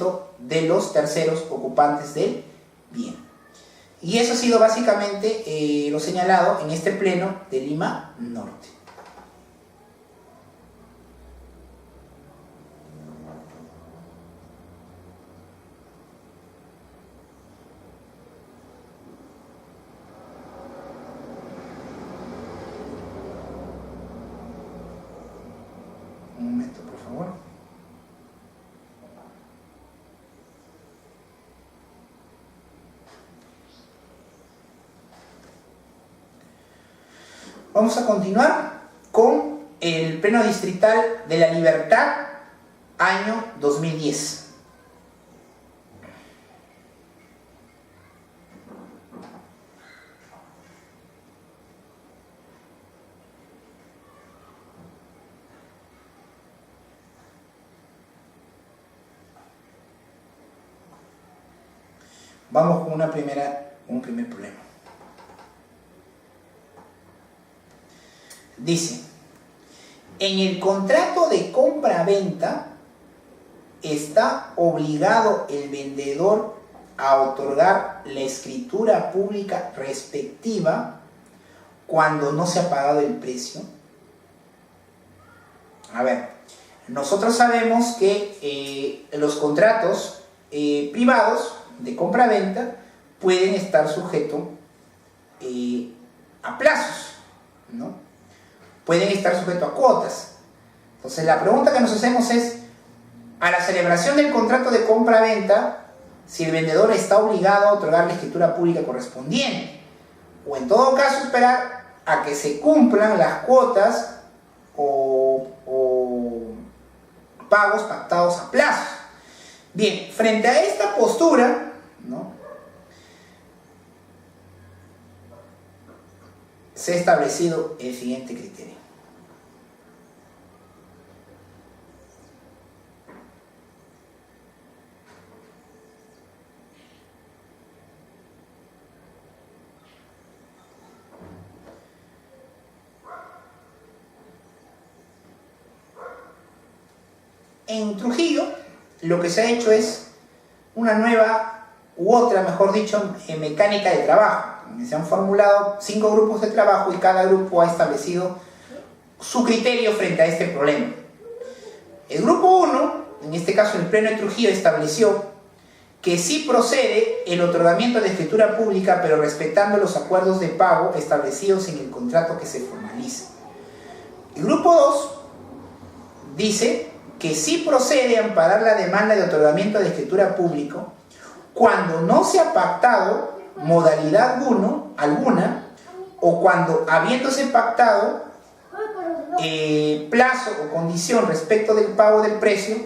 otorgamiento de los terceros ocupantes del bien. Y eso ha sido básicamente lo señalado en este pleno de Lima Norte. Un momento, por favor. Vamos a continuar con el Pleno Distrital de La Libertad, año 2010. Vamos con un primer problema. Dice, en el contrato de compra-venta está obligado el vendedor a otorgar la escritura pública respectiva cuando no se ha pagado el precio. A ver, nosotros sabemos que los contratos privados de compra-venta pueden estar sujetos a plazos, ¿no? Pueden estar sujetos a cuotas. Entonces la pregunta que nos hacemos es, a la celebración del contrato de compra-venta, si el vendedor está obligado a otorgar la escritura pública correspondiente, o en todo caso esperar a que se cumplan las cuotas o pagos pactados a plazos. Bien, frente a esta postura, ¿no?, se ha establecido el siguiente criterio. En Trujillo, lo que se ha hecho es una nueva, u otra, mejor dicho, mecánica de trabajo. Se han formulado 5 grupos de trabajo y cada grupo ha establecido su criterio frente a este problema. El grupo 1, en este caso el Pleno de Trujillo, estableció que sí procede el otorgamiento de escritura pública, pero respetando los acuerdos de pago establecidos en el contrato que se formalice. El grupo 2 dice que sí procede a amparar la demanda de otorgamiento de escritura pública cuando no se ha pactado modalidad alguna o cuando, habiéndose pactado plazo o condición respecto del pago del precio,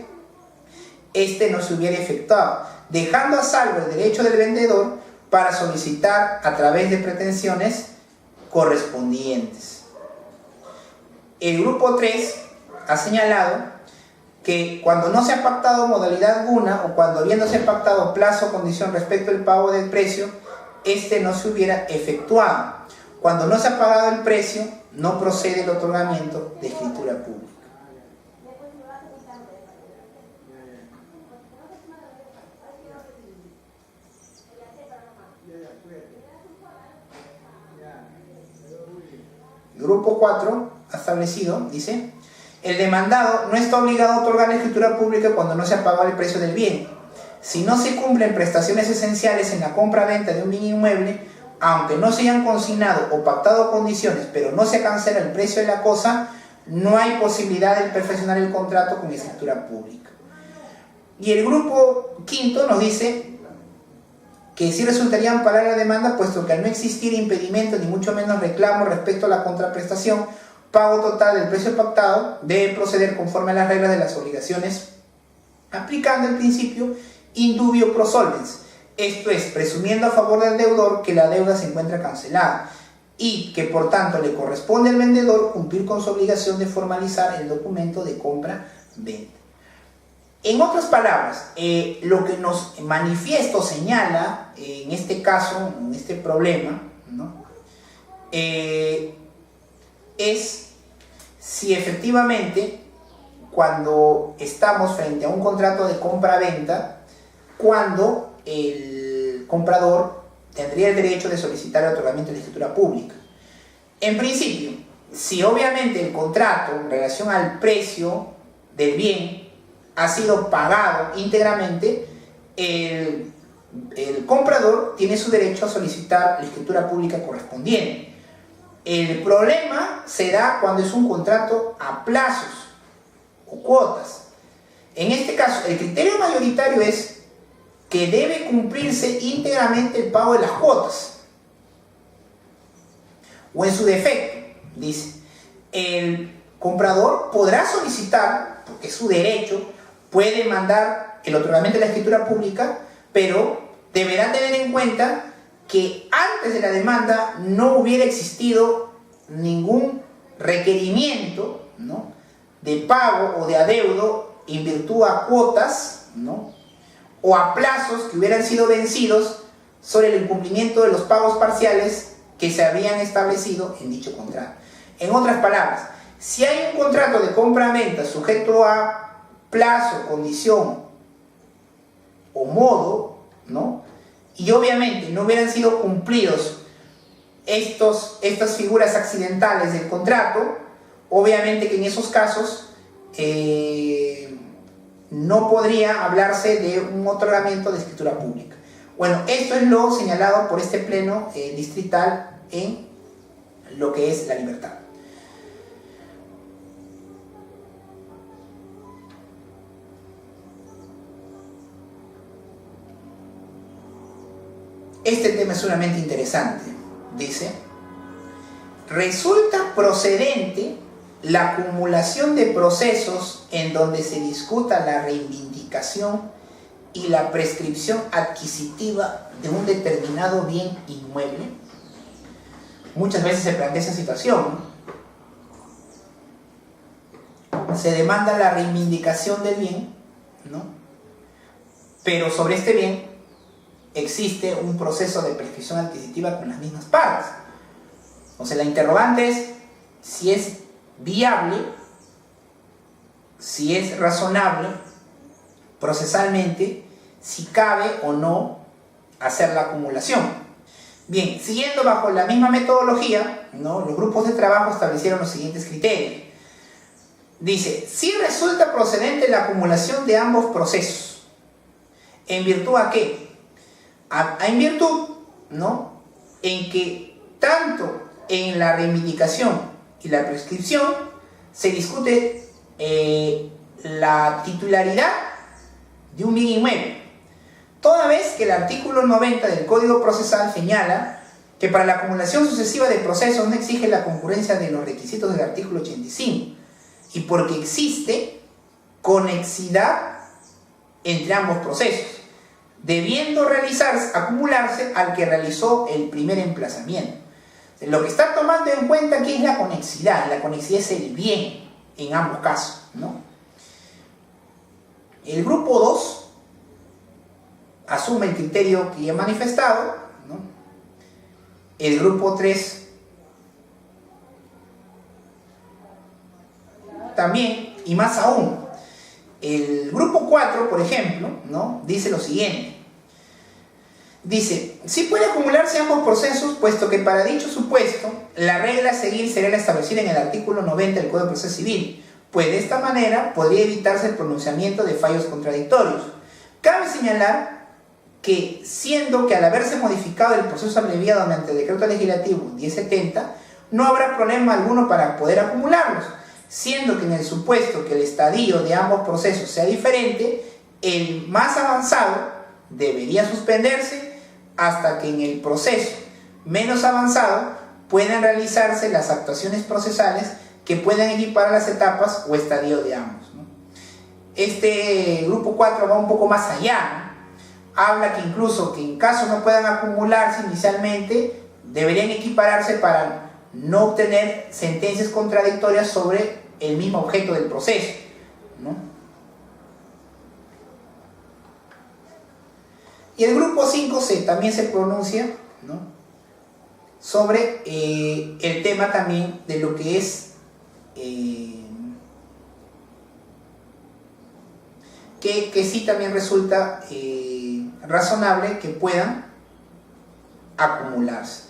este no se hubiera efectuado, dejando a salvo el derecho del vendedor para solicitar a través de pretensiones correspondientes. El grupo 3 ha señalado que cuando no se ha pactado modalidad alguna o cuando habiéndose pactado plazo o condición respecto al pago del precio, este no se hubiera efectuado. Cuando no se ha pagado el precio, no procede el otorgamiento de escritura pública. El grupo 4 ha establecido, dice, el demandado no está obligado a otorgar la escritura pública cuando no se ha pagado el precio del bien. Si no se cumplen prestaciones esenciales en la compra-venta de un bien inmueble, aunque no se hayan consignado o pactado condiciones, pero no se cancela el precio de la cosa, no hay posibilidad de perfeccionar el contrato con escritura pública. Y el grupo 5 nos dice que sí resultaría amparar la demanda, puesto que al no existir impedimento ni mucho menos reclamo respecto a la contraprestación, pago total del precio pactado debe proceder conforme a las reglas de las obligaciones, aplicando el principio in dubio pro solvens, esto es, presumiendo a favor del deudor que la deuda se encuentra cancelada y que por tanto le corresponde al vendedor cumplir con su obligación de formalizar el documento de compra-venta. En otras palabras, lo que nos manifiesta o señala en este caso, en este problema, ¿no?, es si efectivamente cuando estamos frente a un contrato de compra-venta cuando el comprador tendría el derecho de solicitar el otorgamiento de la escritura pública. En principio, si obviamente el contrato en relación al precio del bien ha sido pagado íntegramente, el comprador tiene su derecho a solicitar la escritura pública correspondiente. El problema se da cuando es un contrato a plazos o cuotas. En este caso, el criterio mayoritario es que debe cumplirse íntegramente el pago de las cuotas. O en su defecto, dice, el comprador podrá solicitar, porque es su derecho, puede mandar el otorgamiento de la escritura pública, pero deberá tener en cuenta que antes de la demanda no hubiera existido ningún requerimiento, ¿no?, de pago o de adeudo en virtud a cuotas, ¿no?, o a plazos que hubieran sido vencidos sobre el incumplimiento de los pagos parciales que se habían establecido en dicho contrato. En otras palabras, si hay un contrato de compra-venta sujeto a plazo, condición o modo, ¿no?, y obviamente no hubieran sido cumplidos estas figuras accidentales del contrato, obviamente que en esos casos no podría hablarse de un otorgamiento de escritura pública. Bueno, esto es lo señalado por este pleno distrital en lo que es La Libertad. Este tema es sumamente interesante. Dice: resulta procedente la acumulación de procesos en donde se discuta la reivindicación y la prescripción adquisitiva de un determinado bien inmueble. Muchas veces se plantea esa situación, ¿no? Se demanda la reivindicación del bien, ¿no?, pero sobre este bien existe un proceso de prescripción adquisitiva con las mismas partes. O sea, la interrogante es si es viable, si es razonable procesalmente, si cabe o no hacer la acumulación. Bien, siguiendo bajo la misma metodología, ¿no?, los grupos de trabajo establecieron los siguientes criterios. Dice: si resulta procedente la acumulación de ambos procesos, ¿en virtud a qué? En virtud, ¿no?, en que tanto en la reivindicación y la prescripción se discute la titularidad de un bien inmueble, toda vez que el artículo 90 del Código Procesal señala que para la acumulación sucesiva de procesos no exige la concurrencia de los requisitos del artículo 85, y porque existe conexidad entre ambos procesos, debiendo acumularse al que realizó el primer emplazamiento. Lo que está tomando en cuenta aquí es la conexidad. La conexidad es el bien en ambos casos, ¿no? El grupo 2 asume el criterio que ya he manifestado, ¿no? El grupo 3 también, y más aún. El grupo 4, por ejemplo, ¿no?, dice lo siguiente. Dice: sí puede acumularse ambos procesos, puesto que para dicho supuesto la regla a seguir sería la establecida en el artículo 90 del Código de Proceso Civil, pues de esta manera podría evitarse el pronunciamiento de fallos contradictorios. Cabe señalar que, siendo que al haberse modificado el proceso abreviado mediante el decreto legislativo 1070, no habrá problema alguno para poder acumularlos, siendo que en el supuesto que el estadio de ambos procesos sea diferente, el más avanzado debería suspenderse hasta que en el proceso menos avanzado puedan realizarse las actuaciones procesales que puedan equiparar las etapas o estadio de ambos, ¿no? Este grupo 4 va un poco más allá, ¿no? Habla que incluso que en caso no puedan acumularse inicialmente, deberían equipararse para no obtener sentencias contradictorias sobre el mismo objeto del proceso, ¿no? Y el grupo 5 también se pronuncia, ¿no?, sobre el tema también de lo que es que sí también resulta razonable que puedan acumularse.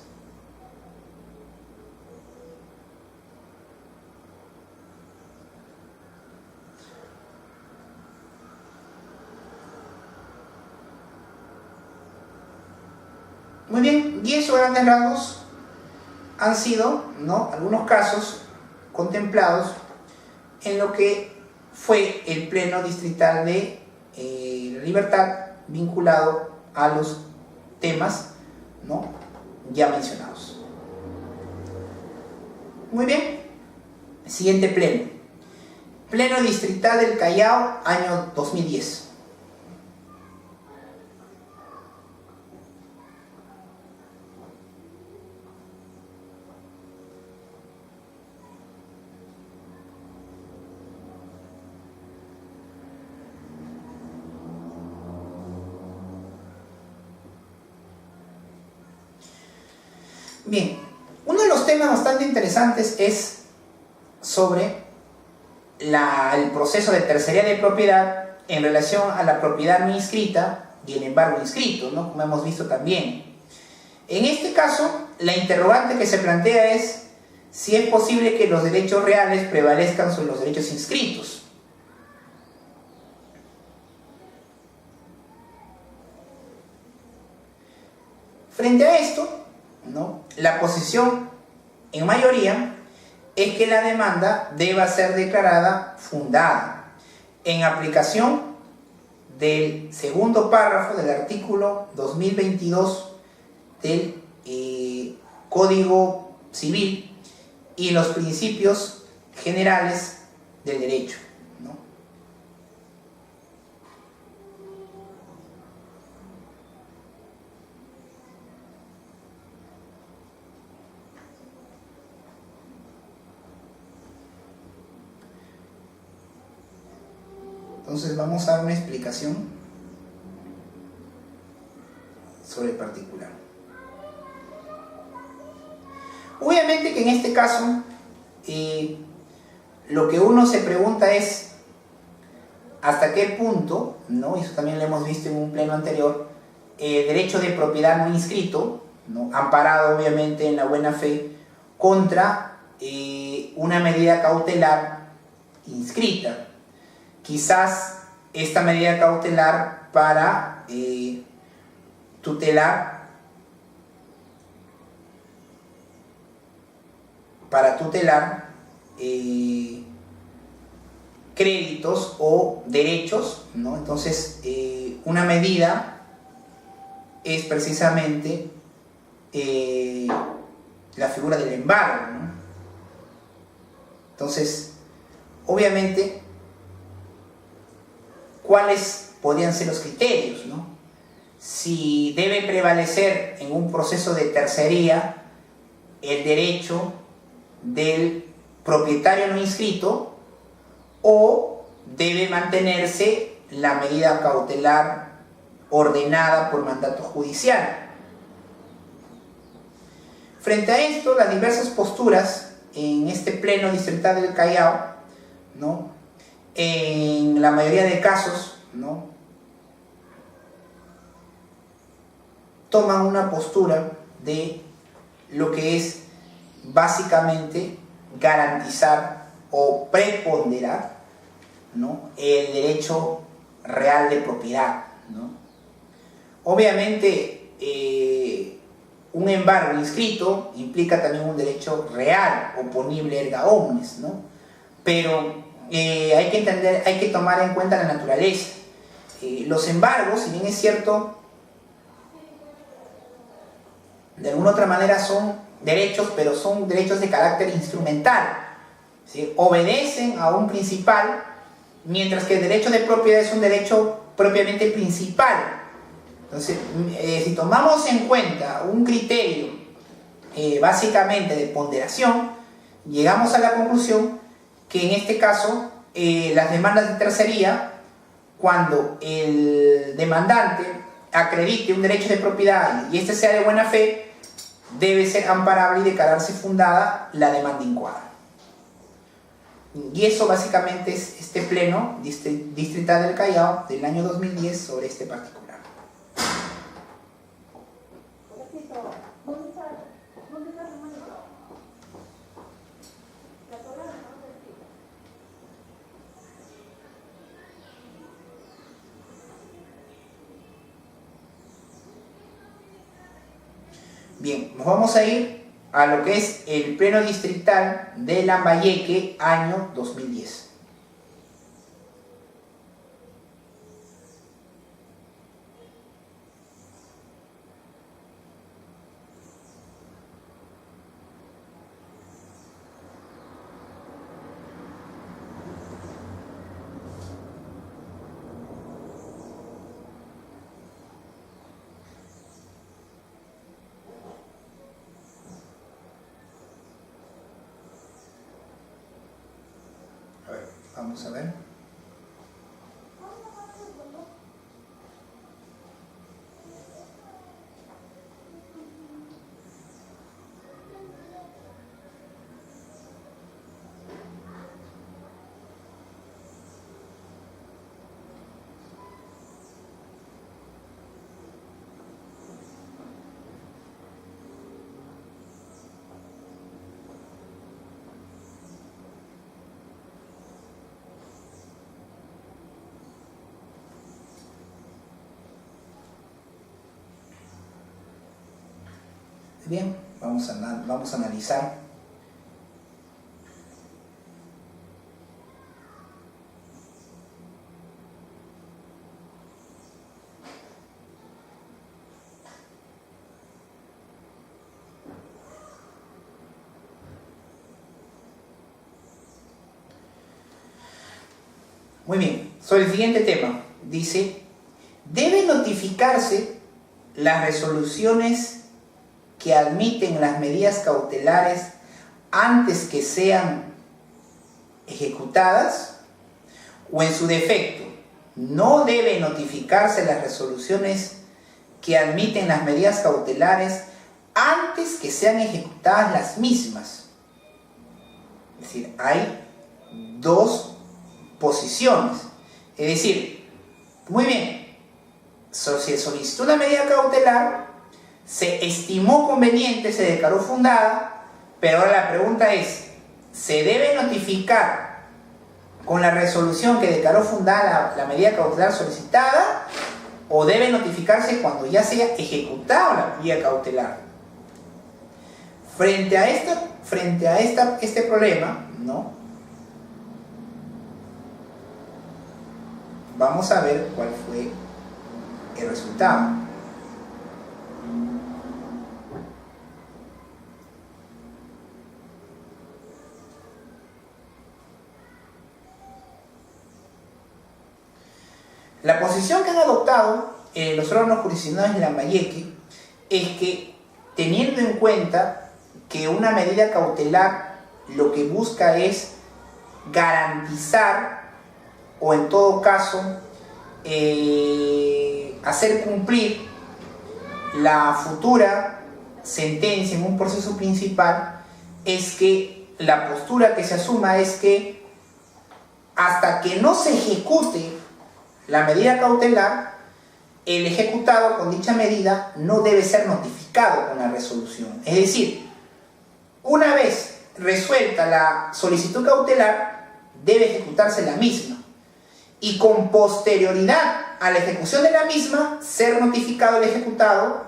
Muy bien, y esos grandes rasgos han sido, ¿no?, algunos casos contemplados en lo que fue el Pleno Distrital de La Libertad vinculado a los temas, ¿no?, ya mencionados. Muy bien, siguiente pleno. Pleno Distrital del Callao, año 2010. Bien, uno de los temas bastante interesantes es sobre el proceso de tercería de propiedad en relación a la propiedad no inscrita y el embargo inscrito, ¿no?, como hemos visto también. En este caso, la interrogante que se plantea es si es posible que los derechos reales prevalezcan sobre los derechos inscritos. Frente a esto, ¿no?, la posición en mayoría es que la demanda deba ser declarada fundada en aplicación del segundo párrafo del artículo 2022 del Código Civil y los principios generales del derecho, ¿no? Entonces vamos a dar una explicación sobre el particular. Obviamente que en este caso lo que uno se pregunta es hasta qué punto, ¿no?, y eso también lo hemos visto en un pleno anterior, derecho de propiedad no inscrito, ¿no?, amparado obviamente en la buena fe, contra una medida cautelar inscrita. Quizás esta medida cautelar para tutelar créditos o derechos, ¿no? Entonces, una medida es precisamente la figura del embargo, ¿no? Entonces, obviamente, ¿cuáles podrían ser los criterios, ¿no? Si debe prevalecer en un proceso de tercería el derecho del propietario no inscrito o debe mantenerse la medida cautelar ordenada por mandato judicial. Frente a esto, las diversas posturas en este Pleno Distrital del Callao, ¿no?, en la mayoría de casos, ¿no?, toman una postura de lo que es básicamente garantizar o preponderar, ¿no?, el derecho real de propiedad, ¿no? Obviamente, un embargo inscrito implica también un derecho real, oponible erga omnes, ¿no? Pero hay que entender, hay que tomar en cuenta la naturaleza. Los embargos, si bien es cierto, de alguna otra manera son derechos, pero son derechos de carácter instrumental, ¿sí? Obedecen a un principal, mientras que el derecho de propiedad es un derecho propiamente principal. Entonces, si tomamos en cuenta un criterio básicamente de ponderación, llegamos a la conclusión que en este caso las demandas de tercería, cuando el demandante acredite un derecho de propiedad y este sea de buena fe, debe ser amparable y declararse fundada la demanda incoada. Y eso básicamente es este Pleno Distrital del Callao del año 2010 sobre este particular. Bien, nos vamos a ir a lo que es el Pleno Distrital de Lambayeque, año 2010. Vamos a ver. Bien, vamos a analizar. Muy bien, sobre el siguiente tema, dice, debe notificarse las resoluciones que admiten las medidas cautelares antes que sean ejecutadas, o en su defecto, no debe notificarse las resoluciones que admiten las medidas cautelares antes que sean ejecutadas las mismas. Es decir, hay dos posiciones. Es decir, muy bien, se solicitó una medida cautelar, se estimó conveniente, se declaró fundada, pero ahora la pregunta es, ¿se debe notificar con la resolución que declaró fundada la medida cautelar solicitada, o debe notificarse cuando ya se haya ejecutado la medida cautelar? Frente a este problema, ¿no? Vamos a ver cuál fue el resultado. La posición que han adoptado los órganos jurisdiccionales de Lambayeque es que, teniendo en cuenta que una medida cautelar lo que busca es garantizar, o en todo caso hacer cumplir la futura sentencia en un proceso principal, es que la postura que se asuma es que hasta que no se ejecute la medida cautelar, el ejecutado con dicha medida no debe ser notificado con la resolución. Es decir, una vez resuelta la solicitud cautelar, debe ejecutarse la misma, y con posterioridad a la ejecución de la misma, ser notificado el ejecutado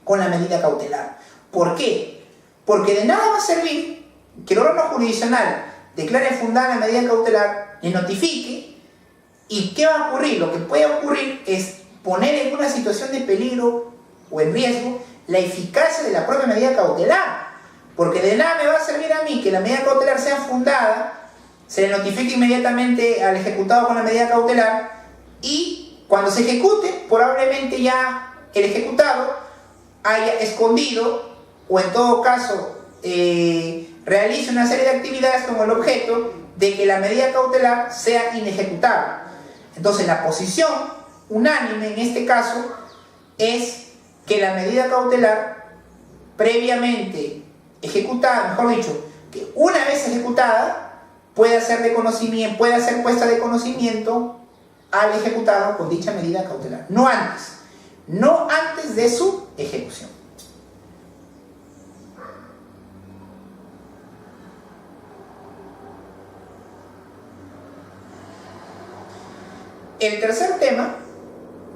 con la medida cautelar. ¿Por qué? Porque de nada va a servir que el órgano jurisdiccional declare fundada la medida cautelar, le notifique, ¿y qué va a ocurrir? Lo que puede ocurrir es poner en una situación de peligro o en riesgo la eficacia de la propia medida cautelar, porque de nada me va a servir a mí que la medida cautelar sea fundada, se le notifique inmediatamente al ejecutado con la medida cautelar, y cuando se ejecute, probablemente ya el ejecutado haya escondido, o en todo caso realice una serie de actividades con el objeto de que la medida cautelar sea inejecutable. Entonces la posición unánime en este caso es que la medida cautelar previamente ejecutada, mejor dicho, que una vez ejecutada puede ser puesta de conocimiento al ejecutado con dicha medida cautelar, no antes de su ejecución. El tercer tema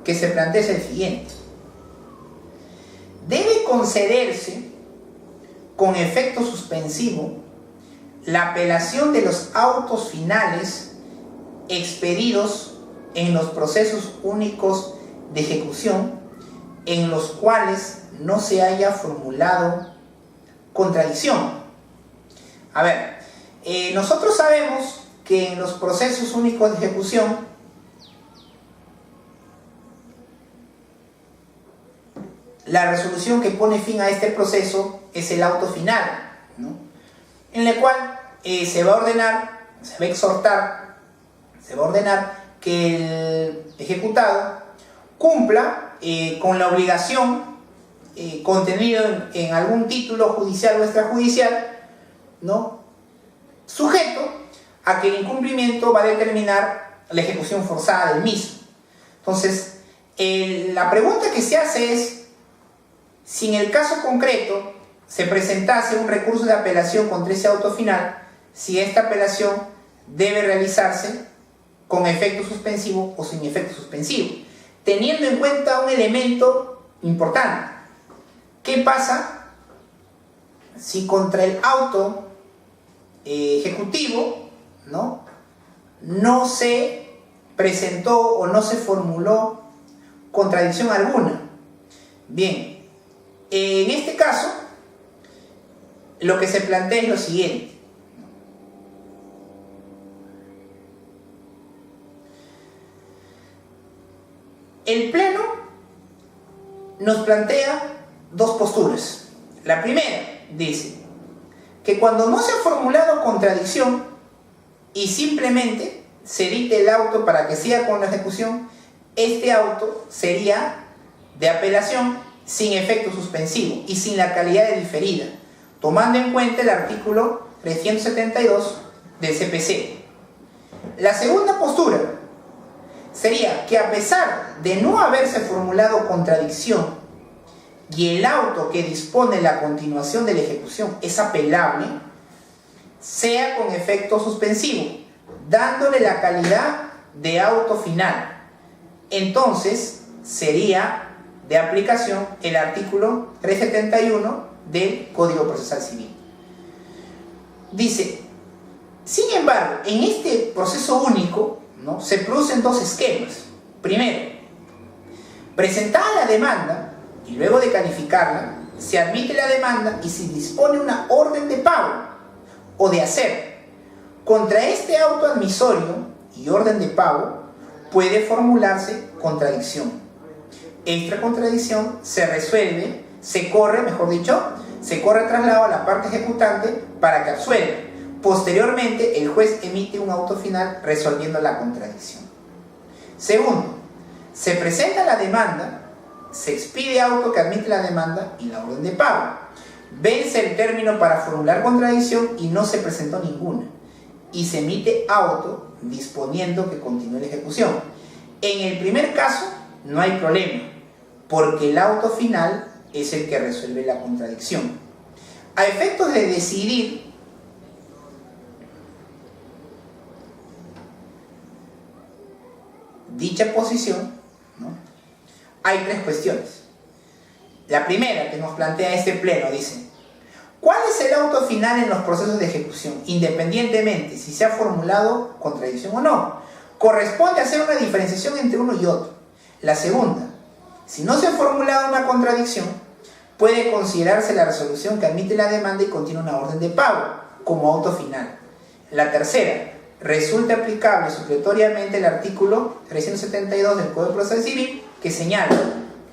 que se plantea es el siguiente. Debe concederse con efecto suspensivo la apelación de los autos finales expedidos en los procesos únicos de ejecución en los cuales no se haya formulado contradicción. A ver, nosotros sabemos que en los procesos únicos de ejecución la resolución que pone fin a este proceso es el auto final, ¿no? En el cual se va a ordenar, se va a exhortar, se va a ordenar que el ejecutado cumpla con la obligación contenida en algún título judicial o extrajudicial, ¿no? Sujeto a que el incumplimiento va a determinar la ejecución forzada del mismo. Entonces, la pregunta que se hace es: si en el caso concreto se presentase un recurso de apelación contra ese auto final, si esta apelación debe realizarse con efecto suspensivo o sin efecto suspensivo, teniendo en cuenta un elemento importante. ¿Qué pasa si contra el auto ejecutivo no se presentó o no se formuló contradicción alguna? Bien, en este caso, lo que se plantea es lo siguiente. El Pleno nos plantea dos posturas. La primera dice que cuando no se ha formulado contradicción y simplemente se dicte el auto para que siga con la ejecución, este auto sería de apelación sin efecto suspensivo y sin la calidad de diferida, tomando en cuenta el artículo 372 del CPC. La segunda postura sería que, a pesar de no haberse formulado contradicción y el auto que dispone la continuación de la ejecución es apelable, sea con efecto suspensivo, dándole la calidad de auto final. Entonces sería de aplicación el artículo 371 del Código Procesal Civil. Dice: sin embargo, en este proceso único, ¿no?, se producen dos esquemas. Primero, presentada la demanda y luego de calificarla, se admite la demanda y se dispone una orden de pago o de hacer. Contra este auto admisorio y orden de pago puede formularse contradicción. Esta contradicción se resuelve, se corre traslado a la parte ejecutante para que absuelva. Posteriormente, el juez emite un auto final resolviendo la contradicción. Segundo, se presenta la demanda, se expide auto que admite la demanda y la orden de pago. Vence el término para formular contradicción y no se presentó ninguna. Y se emite auto disponiendo que continúe la ejecución. En el primer caso, no hay problema, porque el auto final es el que resuelve la contradicción. A efectos de decidir dicha posición, ¿no?, hay tres cuestiones. La primera que nos plantea este pleno dice: ¿cuál es el auto final en los procesos de ejecución, independientemente si se ha formulado contradicción o no? Corresponde hacer una diferenciación entre uno y otro. La segunda: si no se ha formulado una contradicción, puede considerarse la resolución que admite la demanda y contiene una orden de pago como auto final. La tercera: resulta aplicable supletoriamente el artículo 372 del Código Procesal Civil, que señala: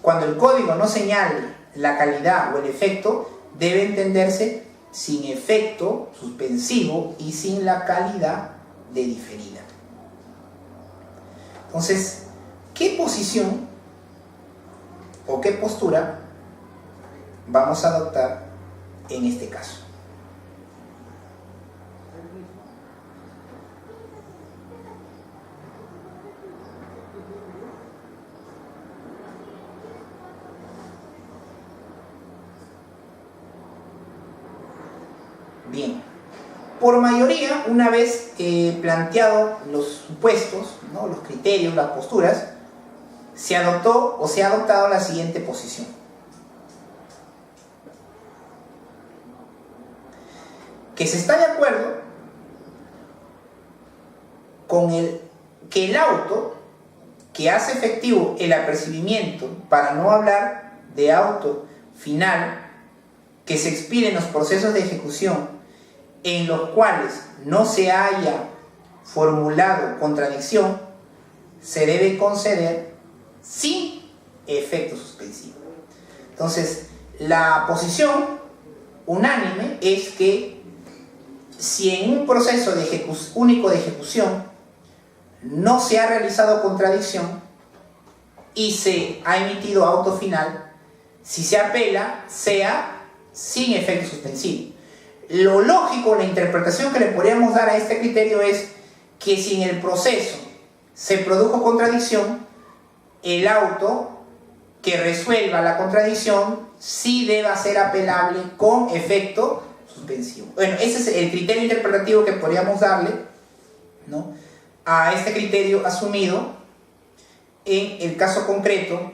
cuando el código no señale la calidad o el efecto, debe entenderse sin efecto suspensivo y sin la calidad de diferida. Entonces, ¿qué posición o qué postura vamos a adoptar en este caso? Bien, por mayoría, una vez planteado los supuestos, ¿no?, los criterios, las posturas, se adoptó o se ha adoptado la siguiente posición. Que se está de acuerdo con que el auto que hace efectivo el apercibimiento, para no hablar de auto final, que se expide en los procesos de ejecución en los cuales no se haya formulado contradicción, se debe conceder sin efecto suspensivo. Entonces, la posición unánime es que si en un proceso único de ejecución no se ha realizado contradicción y se ha emitido auto final, si se apela, sea sin efecto suspensivo. Lo lógico, la interpretación que le podríamos dar a este criterio es que si en el proceso se produjo contradicción, el auto que resuelva la contradicción sí deba ser apelable con efecto suspensivo. Bueno, ese es el criterio interpretativo que podríamos darle, ¿no?, a este criterio asumido en el caso concreto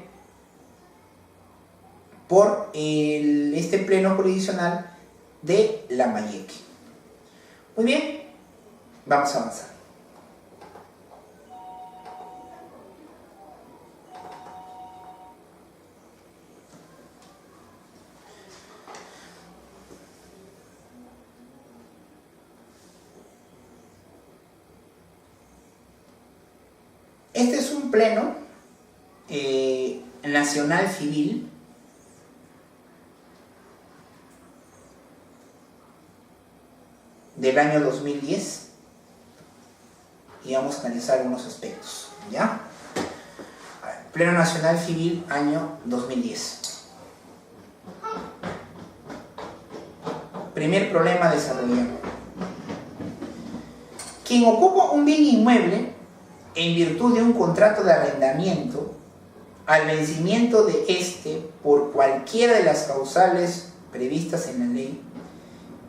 por este pleno jurisdiccional de Lambayeque. Muy bien, vamos a avanzar. Este es un pleno nacional civil del año 2010 y vamos a analizar algunos aspectos, ¿ya? Pleno Nacional Civil, año 2010. Primer problema desarrollado. Quien ocupa un bien inmueble en virtud de un contrato de arrendamiento, al vencimiento de este por cualquiera de las causales previstas en la ley,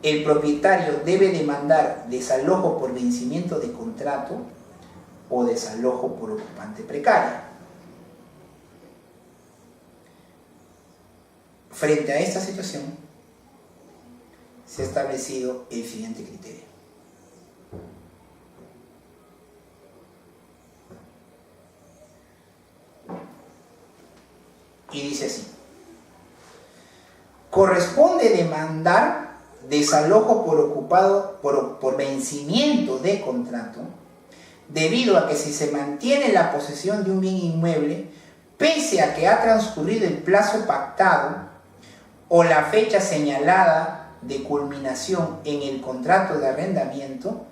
el propietario debe demandar desalojo por vencimiento de contrato o desalojo por ocupante precario. Frente a esta situación, se ha establecido el siguiente criterio. Y dice así: corresponde demandar desalojo por vencimiento de contrato, debido a que si se mantiene la posesión de un bien inmueble, pese a que ha transcurrido el plazo pactado o la fecha señalada de culminación en el contrato de arrendamiento,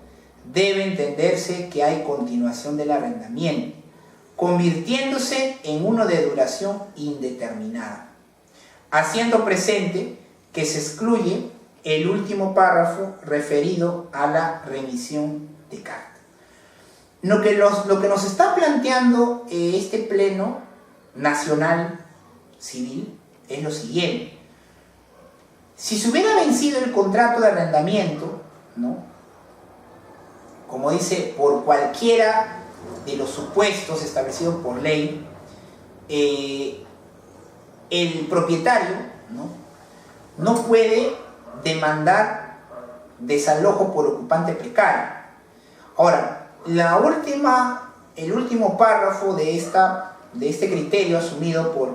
debe entenderse que hay continuación del arrendamiento, convirtiéndose en uno de duración indeterminada, haciendo presente que se excluye el último párrafo referido a la remisión de carta. Lo que nos está planteando este pleno nacional civil es lo siguiente: si se hubiera vencido el contrato de arrendamiento, ¿no?, como dice, por cualquiera de los supuestos establecidos por ley, el propietario no puede demandar desalojo por ocupante precario. Ahora, el último párrafo de este criterio asumido por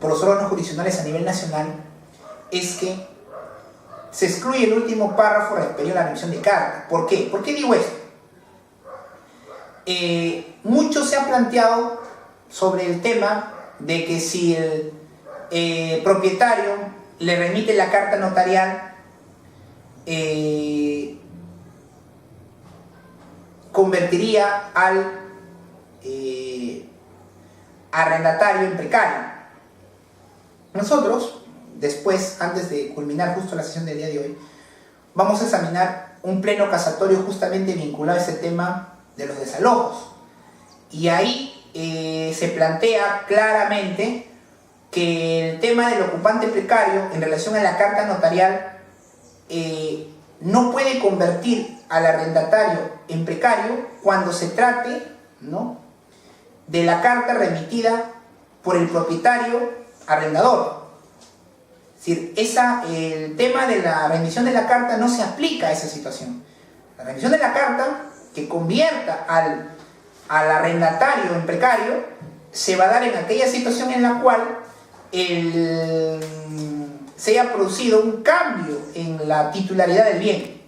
los órganos jurisdiccionales a nivel nacional es que se excluye el último párrafo referido a la remisión de carta. ¿Por qué? ¿Por qué digo esto? Mucho se ha planteado sobre el tema de que si el propietario le remite la carta notarial, convertiría al arrendatario en precario. Nosotros, después, antes de culminar justo la sesión del día de hoy, vamos a examinar un pleno casatorio justamente vinculado a ese tema de los desalojos. Y ahí se plantea claramente que el tema del ocupante precario en relación a la carta notarial no puede convertir al arrendatario en precario cuando se trate, ¿no?, de la carta remitida por el propietario arrendador. Es decir, el tema de la remisión de la carta no se aplica a esa situación. La remisión de la carta que convierta al arrendatario en precario se va a dar en aquella situación en la cual se haya producido un cambio en la titularidad del bien.